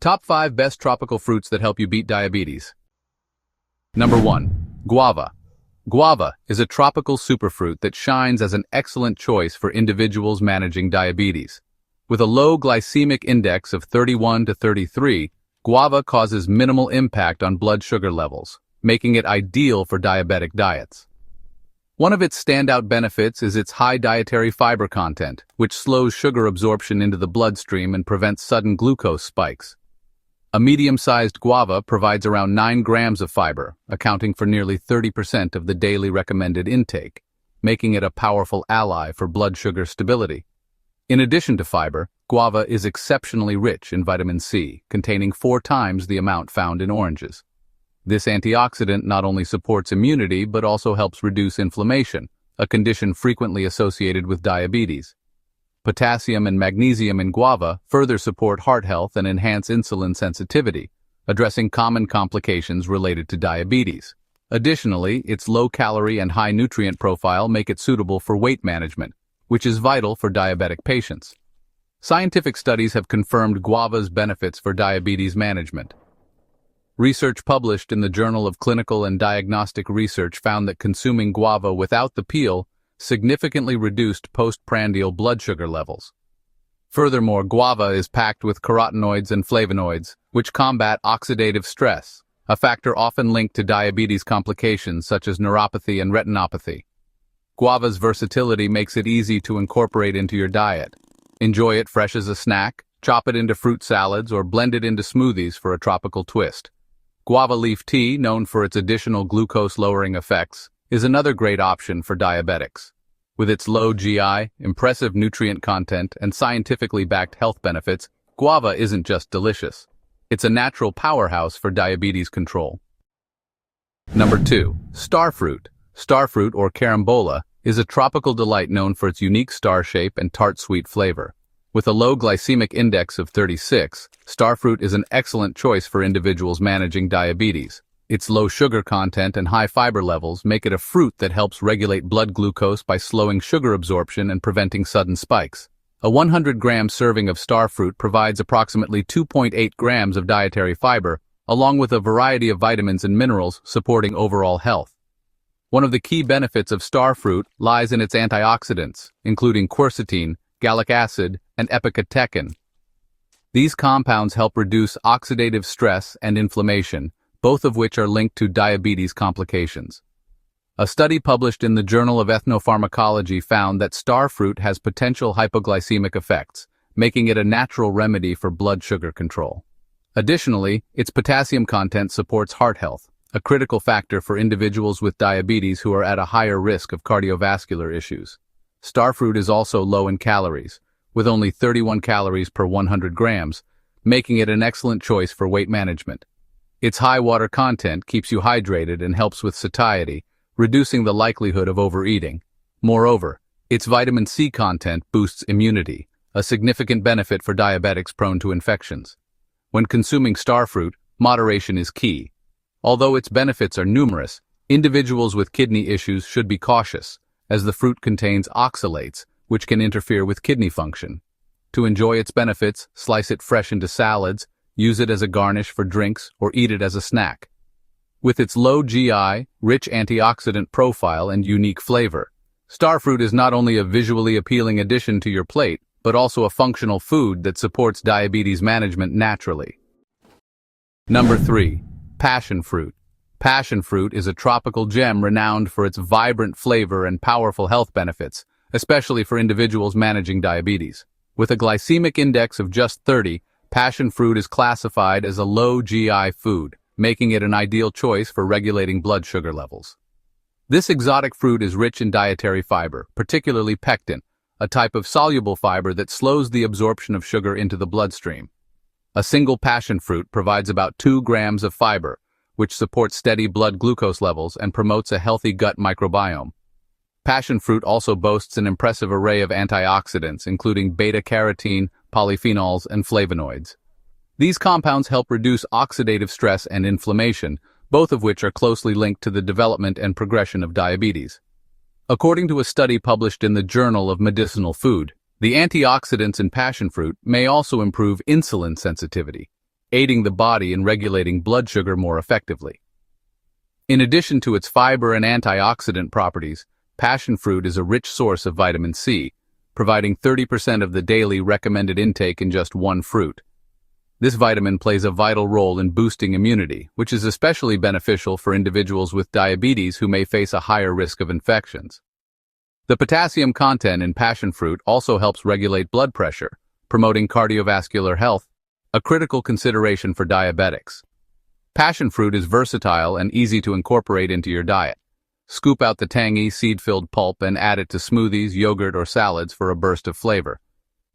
Top 5 best tropical fruits that help you beat diabetes. Number 1. Guava. Guava is a tropical superfruit that shines as an excellent choice for individuals managing diabetes. With a low glycemic index of 31 to 33, guava causes minimal impact on blood sugar levels, making it ideal for diabetic diets. One of its standout benefits is its high dietary fiber content, which slows sugar absorption into the bloodstream and prevents sudden glucose spikes. A medium-sized guava provides around 9 grams of fiber, accounting for nearly 30% of the daily recommended intake, making it a powerful ally for blood sugar stability. In addition to fiber, guava is exceptionally rich in vitamin C, containing 4 times the amount found in oranges. This antioxidant not only supports immunity but also helps reduce inflammation, a condition frequently associated with diabetes. Potassium and magnesium in guava further support heart health and enhance insulin sensitivity, addressing common complications related to diabetes. Additionally, its low-calorie and high nutrient profile make it suitable for weight management, which is vital for diabetic patients. Scientific studies have confirmed guava's benefits for diabetes management. Research published in the Journal of Clinical and Diagnostic Research found that consuming guava without the peel significantly reduced postprandial blood sugar levels. Furthermore, guava is packed with carotenoids and flavonoids, which combat oxidative stress, a factor often linked to diabetes complications such as neuropathy and retinopathy. Guava's versatility makes it easy to incorporate into your diet. Enjoy it fresh as a snack, chop it into fruit salads, or blend it into smoothies for a tropical twist. Guava leaf tea, known for its additional glucose-lowering effects, is another great option for diabetics. With its low GI, impressive nutrient content, and scientifically backed health benefits, guava isn't just delicious. It's a natural powerhouse for diabetes control. Number 2. Starfruit. Starfruit, or carambola, is a tropical delight known for its unique star shape and tart sweet flavor. With a low glycemic index of 36, starfruit is an excellent choice for individuals managing diabetes. Its low sugar content and high fiber levels make it a fruit that helps regulate blood glucose by slowing sugar absorption and preventing sudden spikes. A 100-gram serving of starfruit provides approximately 2.8 grams of dietary fiber, along with a variety of vitamins and minerals supporting overall health. One of the key benefits of starfruit lies in its antioxidants, including quercetin, gallic acid, and epicatechin. These compounds help reduce oxidative stress and inflammation, both of which are linked to diabetes complications. A study published in the Journal of Ethnopharmacology found that starfruit has potential hypoglycemic effects, making it a natural remedy for blood sugar control. Additionally, its potassium content supports heart health, a critical factor for individuals with diabetes who are at a higher risk of cardiovascular issues. Starfruit is also low in calories, with only 31 calories per 100 grams, making it an excellent choice for weight management. Its high water content keeps you hydrated and helps with satiety, reducing the likelihood of overeating. Moreover, its vitamin C content boosts immunity, a significant benefit for diabetics prone to infections. When consuming starfruit, moderation is key. Although its benefits are numerous, individuals with kidney issues should be cautious, as the fruit contains oxalates, which can interfere with kidney function. To enjoy its benefits, slice it fresh into salads, use it as a garnish for drinks, or eat it as a snack. With its low GI, rich antioxidant profile, and unique flavor, starfruit is not only a visually appealing addition to your plate, but also a functional food that supports diabetes management naturally. Number 3. Passion fruit. Passion fruit is a tropical gem renowned for its vibrant flavor and powerful health benefits, especially for individuals managing diabetes. With a glycemic index of just 30, passion fruit is classified as a low GI food, making it an ideal choice for regulating blood sugar levels. This exotic fruit is rich in dietary fiber, particularly pectin, a type of soluble fiber that slows the absorption of sugar into the bloodstream. A single passion fruit provides about 2 grams of fiber, which supports steady blood glucose levels and promotes a healthy gut microbiome. Passion fruit also boasts an impressive array of antioxidants, including beta-carotene, polyphenols, and flavonoids. These compounds help reduce oxidative stress and inflammation, both of which are closely linked to the development and progression of diabetes. According to a study published in the Journal of Medicinal Food, the antioxidants in passion fruit may also improve insulin sensitivity. aiding the body in regulating blood sugar more effectively. In addition to its fiber and antioxidant properties, passion fruit is a rich source of vitamin C, providing 30% of the daily recommended intake in just one fruit. This vitamin plays a vital role in boosting immunity, which is especially beneficial for individuals with diabetes who may face a higher risk of infections. The potassium content in passion fruit also helps regulate blood pressure, promoting cardiovascular health, a critical consideration for diabetics. Passion fruit is versatile and easy to incorporate into your diet. Scoop out the tangy, seed-filled pulp and add it to smoothies, yogurt, or salads for a burst of flavor.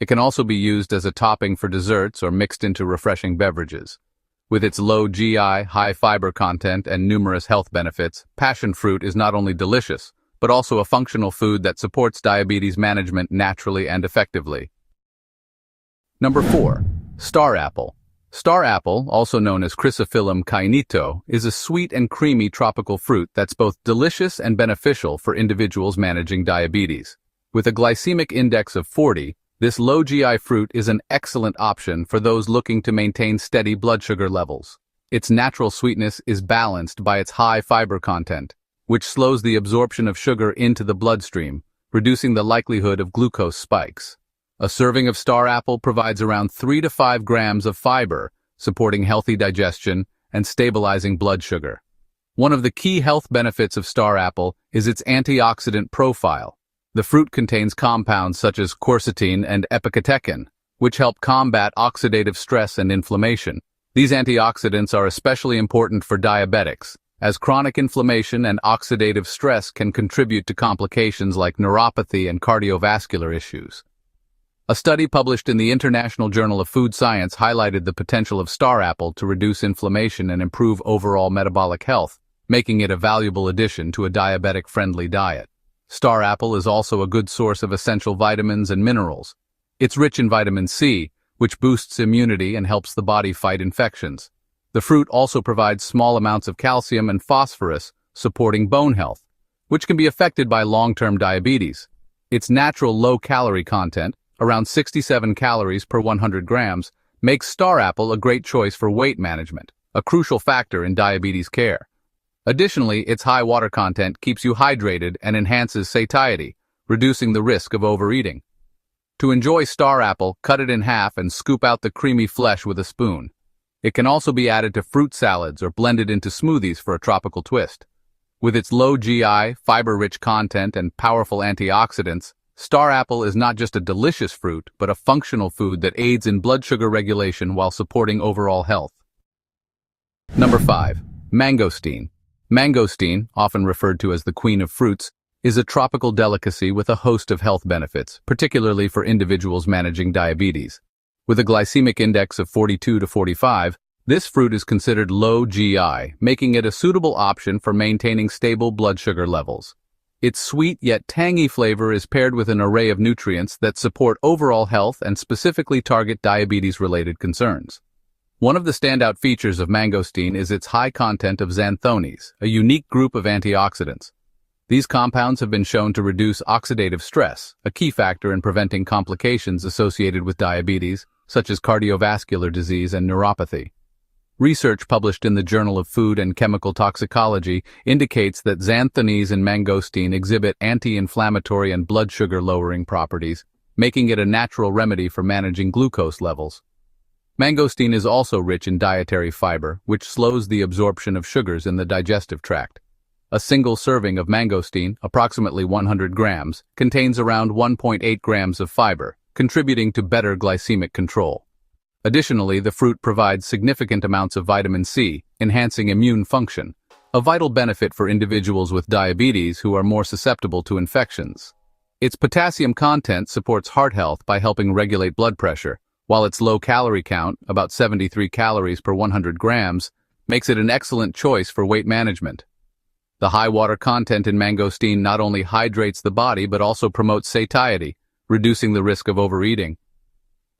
It can also be used as a topping for desserts or mixed into refreshing beverages. With its low GI, high fiber content, and numerous health benefits, passion fruit is not only delicious, but also a functional food that supports diabetes management naturally and effectively. Number 4. Star apple. Star apple, also known as Chrysophilum cainito, is a sweet and creamy tropical fruit that's both delicious and beneficial for individuals managing diabetes. With a glycemic index of 40, this low GI fruit is an excellent option for those looking to maintain steady blood sugar levels. Its natural sweetness is balanced by its high fiber content, which slows the absorption of sugar into the bloodstream, reducing the likelihood of glucose spikes. A serving of star apple provides around 3 to 5 grams of fiber, supporting healthy digestion and stabilizing blood sugar. One of the key health benefits of star apple is its antioxidant profile. The fruit contains compounds such as quercetin and epicatechin, which help combat oxidative stress and inflammation. These antioxidants are especially important for diabetics, as chronic inflammation and oxidative stress can contribute to complications like neuropathy and cardiovascular issues. A study published in the International Journal of Food Science highlighted the potential of star apple to reduce inflammation and improve overall metabolic health, making it a valuable addition to a diabetic-friendly diet. Star apple is also a good source of essential vitamins and minerals. It's rich in vitamin C, which boosts immunity and helps the body fight infections. The fruit also provides small amounts of calcium and phosphorus, supporting bone health, which can be affected by long-term diabetes. Its natural low-calorie content, around 67 calories per 100 grams, makes star apple a great choice for weight management, a crucial factor in diabetes care. Additionally, its high water content keeps you hydrated and enhances satiety, reducing the risk of overeating. To enjoy star apple, cut it in half and scoop out the creamy flesh with a spoon. It can also be added to fruit salads or blended into smoothies for a tropical twist. With its low GI, fiber-rich content, and powerful antioxidants, star apple is not just a delicious fruit, but a functional food that aids in blood sugar regulation while supporting overall health. Number 5. Mangosteen. Mangosteen, often referred to as the queen of fruits, is a tropical delicacy with a host of health benefits, particularly for individuals managing diabetes. With a glycemic index of 42 to 45, this fruit is considered low GI, making it a suitable option for maintaining stable blood sugar levels. Its sweet yet tangy flavor is paired with an array of nutrients that support overall health and specifically target diabetes-related concerns. One of the standout features of mangosteen is its high content of xanthones, a unique group of antioxidants. These compounds have been shown to reduce oxidative stress, a key factor in preventing complications associated with diabetes, such as cardiovascular disease and neuropathy. Research published in the Journal of Food and Chemical Toxicology indicates that xanthones in mangosteen exhibit anti-inflammatory and blood sugar-lowering properties, making it a natural remedy for managing glucose levels. Mangosteen is also rich in dietary fiber, which slows the absorption of sugars in the digestive tract. A single serving of mangosteen, approximately 100 grams, contains around 1.8 grams of fiber, contributing to better glycemic control. Additionally, the fruit provides significant amounts of vitamin C, enhancing immune function, a vital benefit for individuals with diabetes who are more susceptible to infections. Its potassium content supports heart health by helping regulate blood pressure, while its low calorie count, about 73 calories per 100 grams, makes it an excellent choice for weight management. The high water content in mangosteen not only hydrates the body but also promotes satiety, reducing the risk of overeating.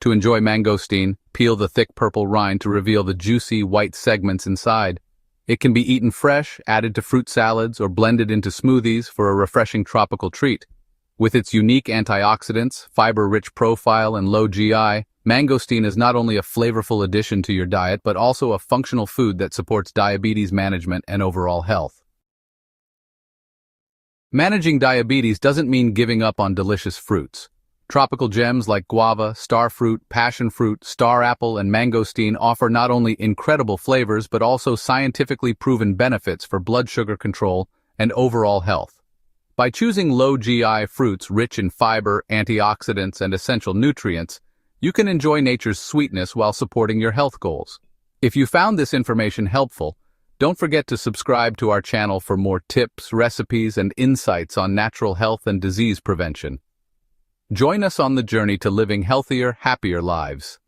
To enjoy mangosteen, peel the thick purple rind to reveal the juicy white segments inside. It can be eaten fresh, added to fruit salads, or blended into smoothies for a refreshing tropical treat. With its unique antioxidants, fiber-rich profile, and low GI, Mangosteen is not only a flavorful addition to your diet but also a functional food that supports diabetes management and overall health. Managing diabetes doesn't mean giving up on delicious fruits. Tropical gems like guava, starfruit, passion fruit, star apple, and mangosteen offer not only incredible flavors but also scientifically proven benefits for blood sugar control and overall health. By choosing low GI fruits rich in fiber, antioxidants, and essential nutrients, you can enjoy nature's sweetness while supporting your health goals. If you found this information helpful, don't forget to subscribe to our channel for more tips, recipes, and insights on natural health and disease prevention. Join us on the journey to living healthier, happier lives.